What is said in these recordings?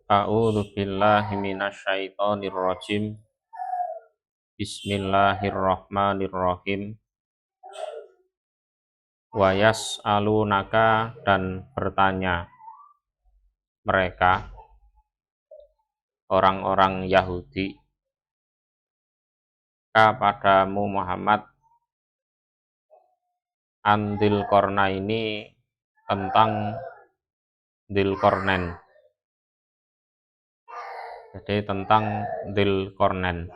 A'udzu billahi minasyaitonir rajim. Bismillahirrahmanirrahim. Wa yas'alunaka, dan bertanya mereka orang-orang Yahudi kepadamu Muhammad andil korna ini, tentang Dzulqarnain. Jadi tentang Dzulqarnain.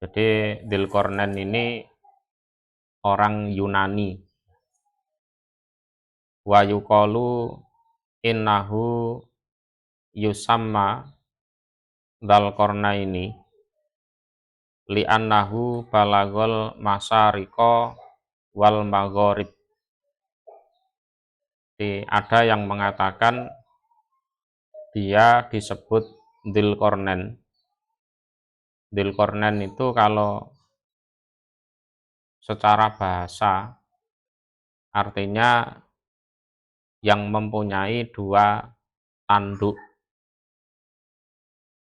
Jadi Dzulqarnain ini orang Yunani. Wa yuqalu innahu yusamma Dzulqarnaini li'annahu balagol masyariqa wal magharib. Ada yang mengatakan dia disebut Dzulqarnain. Dzulqarnain itu kalau secara bahasa artinya yang mempunyai dua tanduk.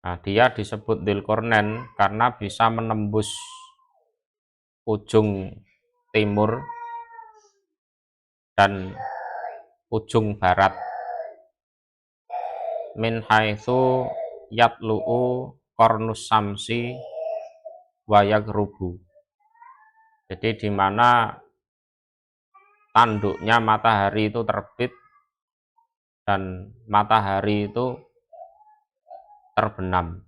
Nah, dia disebut Dzulqarnain karena bisa menembus ujung timur dan ujung barat. Min haitsu yatlu'u qarnus samsi wa yaghrubu. Jadi di mana tanduknya matahari itu terbit dan matahari itu terbenam.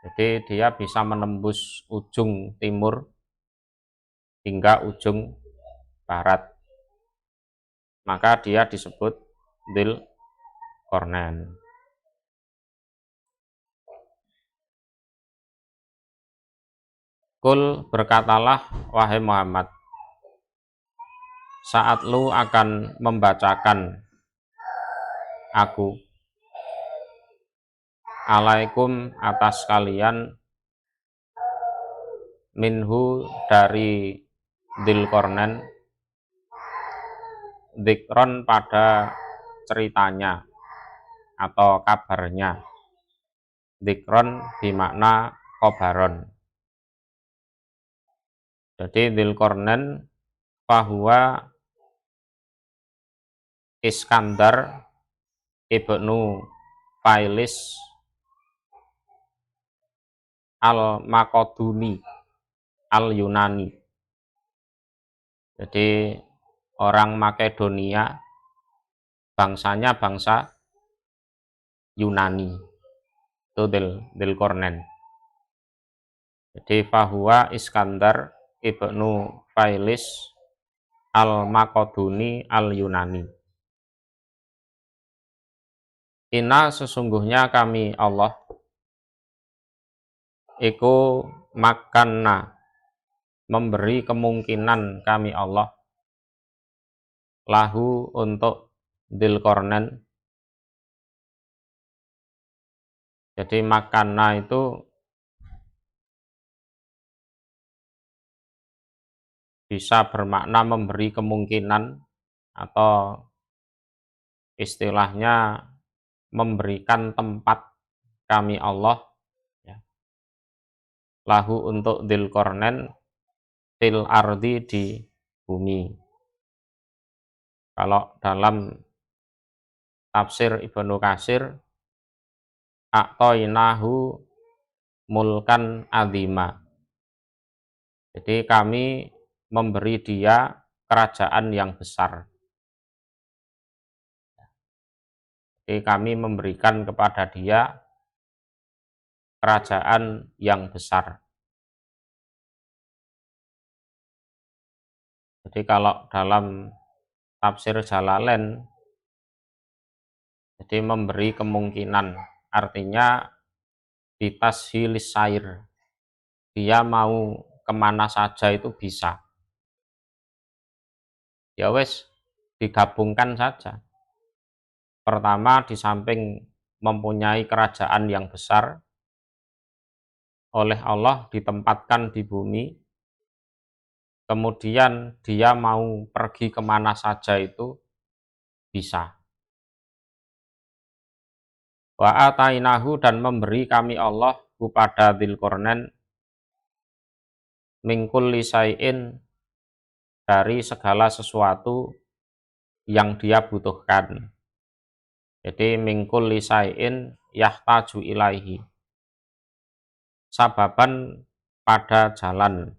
Jadi dia bisa menembus ujung timur hingga ujung barat. Maka dia disebut Dzulqarnain. Kul, berkatalah wahai Muhammad, saat lu akan membacakan aku alaikum atas kalian minhu dari Dzulqarnain dzikron pada ceritanya atau kabarnya. Dzikron bermakna khobaron. Jadi Dzulqarnain fahuwa Iskandar ibnu Failis al-Makeduni al-Yunani. Jadi orang Makedonia, bangsanya bangsa Yunani. Itu Dzulqarnain. Jadi fahuwa Iskandar ibnu Failis al-Makeduni al-Yunani. Inna, sesungguhnya kami Allah iku makanna, memberi kemungkinan kami Allah lahu, untuk Dzulqarnain. Jadi makanna itu bisa bermakna memberi kemungkinan, atau istilahnya memberikan tempat kami Allah ya, lahu untuk Dzulqarnain til ardi, di bumi. Kalau dalam tafsir Ibnu Katsir, a'toinahu mulkan azima. Jadi kami memberi dia kerajaan yang besar. Jadi kami memberikan kepada dia kerajaan yang besar. Jadi kalau dalam tafsir Jalalain, jadi memberi kemungkinan, artinya ditashilis sair, dia mau kemana saja itu bisa. Ya wes, digabungkan saja. Pertama, di samping mempunyai kerajaan yang besar, oleh Allah ditempatkan di bumi, kemudian dia mau pergi kemana saja itu bisa. Wa atainahu, dan memberi kami Allah kepada Dzulqarnain min kulli syai'in, dari segala sesuatu yang dia butuhkan. Jadi min kulli syai'in yahtaju ilaihi, sababan pada jalan.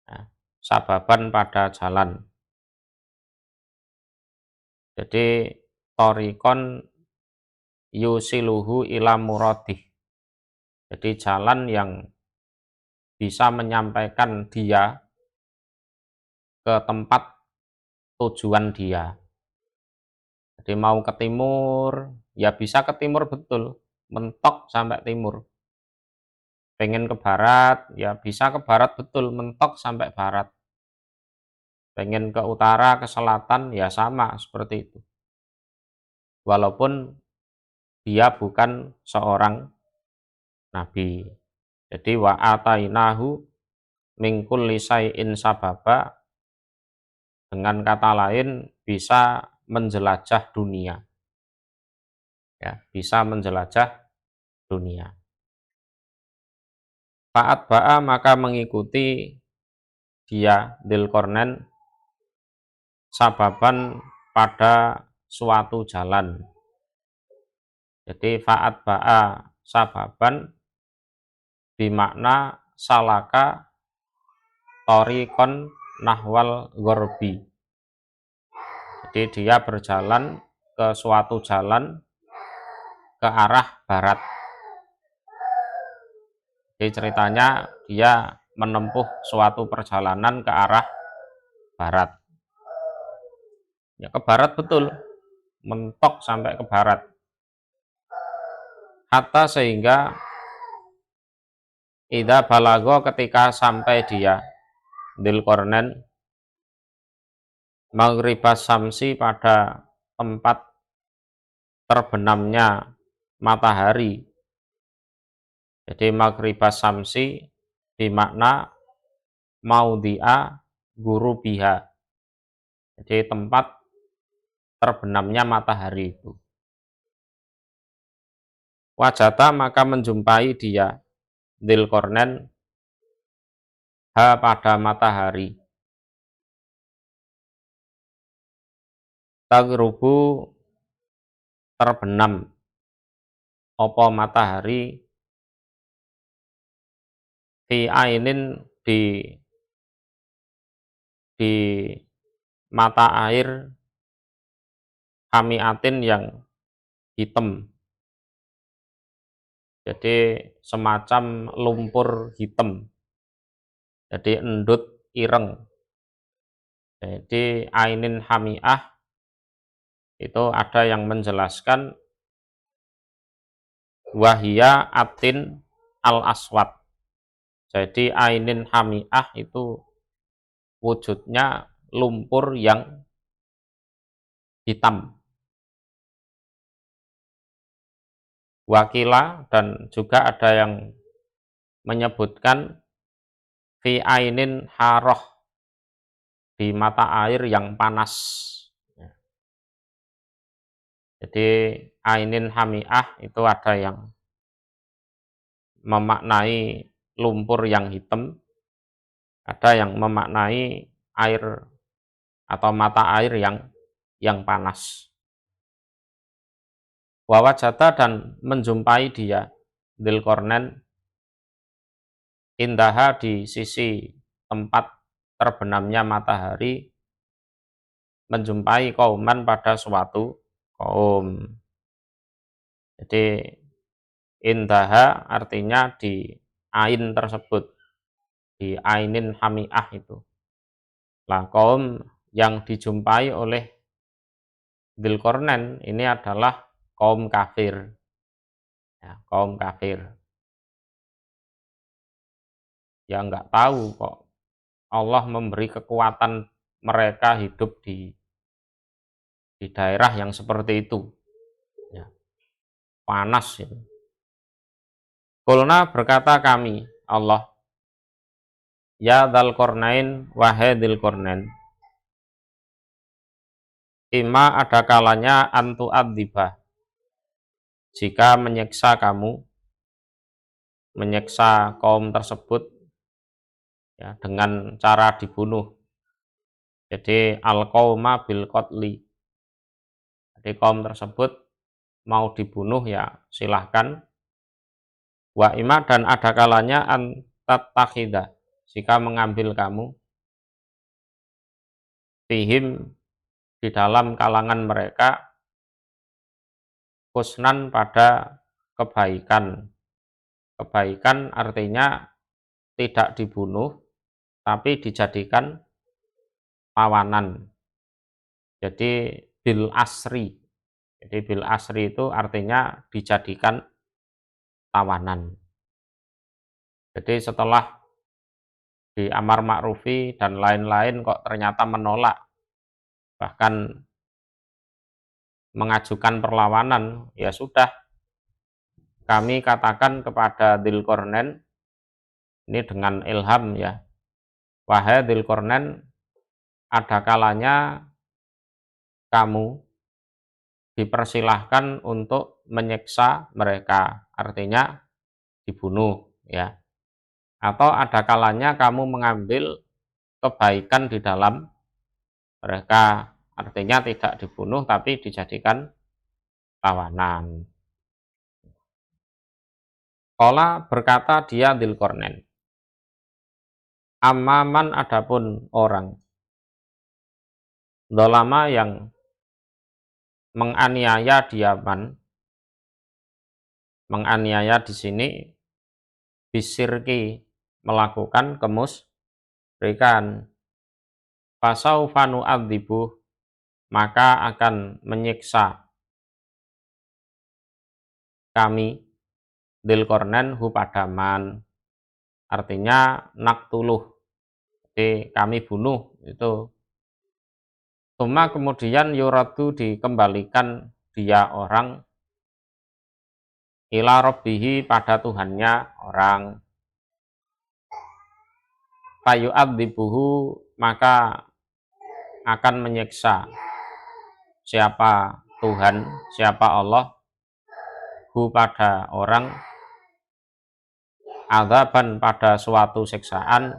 Nah, sababan pada jalan. Jadi torikon yusiluhu ila muradih. Jadi jalan yang bisa menyampaikan dia ke tempat tujuan dia. Jadi mau ke timur, ya bisa ke timur betul, mentok sampai timur. Pengen ke barat, ya bisa ke barat betul, mentok sampai barat. Pengen ke utara, ke selatan, ya sama seperti itu. Walaupun dia bukan seorang nabi. Jadi wa atainahu min kulli syai'in sababa, dengan kata lain bisa menjelajah dunia. Ya, bisa menjelajah dunia. Fa'at ba'a, maka mengikuti dia Dzulqarnain sababan pada suatu jalan. Jadi fa'at ba'a sababan bimakna salaka torikon nahwal ghorbi. Jadi dia berjalan ke suatu jalan ke arah barat. Jadi ceritanya dia menempuh suatu perjalanan ke arah barat. Ya ke barat betul, mentok sampai ke barat. Hatta sehingga idza balago, ketika sampai dia Dzulqarnain maghribas samsi, pada tempat terbenamnya matahari. Jadi maghribas samsi dimakna maudhi'a ghurubiha. Jadi tempat terbenamnya matahari itu. Wajata, maka menjumpai dia Dzulqarnain ha pada matahari. Taghrubu, terbenam apa matahari, fi ainin, di mata air, hamiatin, yang hitam. Jadi semacam lumpur hitam. Jadi endut ireng. Jadi ainin hamiah itu ada yang menjelaskan wahia atin al aswad. Jadi ainin hamiah itu wujudnya lumpur yang hitam. Wakila, dan juga ada yang menyebutkan fi ainin haroh, di mata air yang panas. Jadi ainin hamiah itu ada yang memaknai lumpur yang hitam, ada yang memaknai air atau mata air yang panas. Wawajata, dan menjumpai dia Dzulqarnain indaha, di sisi tempat terbenamnya matahari, menjumpai kauman, pada suatu kaum. Jadi indaha artinya di ain tersebut, di ainin hamiah itu. Lah kaum yang dijumpai oleh Dzulqarnain ini adalah kaum kafir. Ya, kaum kafir. Ya nggak tahu kok Allah memberi kekuatan mereka hidup di daerah yang seperti itu. Ya, panas itu. Qulna, berkata kami, Allah, Ya Dzal Qarnain, wahai Dzul Qarnain, ima ada kalanya antu adzibah, jika menyiksa kaum tersebut ya, dengan cara dibunuh. Jadi al-qauma bil qatli. Jadi kaum tersebut mau dibunuh ya silahkan. Wa ima dan ada kalanya an tattakhidha, jika mengambil kamu fihim di dalam kalangan mereka husnan pada kebaikan. Kebaikan artinya tidak dibunuh tapi dijadikan tawanan. Jadi bil asri. Jadi bil asri itu artinya dijadikan tawanan. Jadi setelah di amar ma'rufi dan lain-lain kok ternyata menolak, bahkan mengajukan perlawanan, ya sudah, kami katakan kepada Dzul Qarnain ini dengan ilham ya, wahai Dzul Qarnain, ada kalanya kamu dipersilahkan untuk menyiksa mereka, artinya dibunuh ya. Atau ada kalanya kamu mengambil kebaikan di dalam mereka, artinya tidak dibunuh tapi dijadikan tawanan. Qala berkata dia Dzul Qarnain, amman adapun orang dolama yang menganiaya diaman, menganiaya di sini bisirki melakukan kemusyrikan, fasaufa nu'adzibuh, maka akan menyiksa kami Dzul Qarnain hu padaman, artinya naktuluh, jadi kami bunuh itu. Suma kemudian yuradu dikembalikan dia orang ila rabbihi pada Tuhannya orang, fayu'adzibuhu maka akan menyiksa siapa Tuhan, siapa Allah, hu pada orang, adzaban pada suatu siksaan,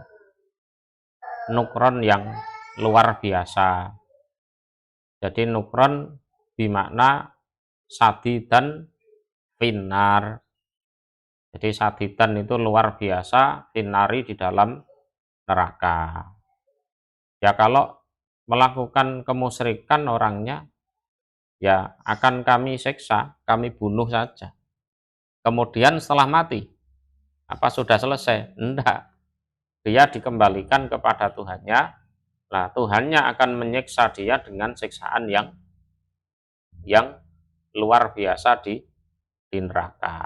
nukron yang luar biasa. Jadi nukron bermakna sadidan finnar. Jadi sadidan itu luar biasa, finnari di dalam neraka. Ya kalau melakukan kemusyrikan orangnya, ya akan kami siksa, kami bunuh saja. Kemudian setelah mati, apa sudah selesai? Enggak. Dia dikembalikan kepada Tuhannya. Nah, Tuhannya akan menyiksa dia dengan siksaan yang luar biasa di neraka.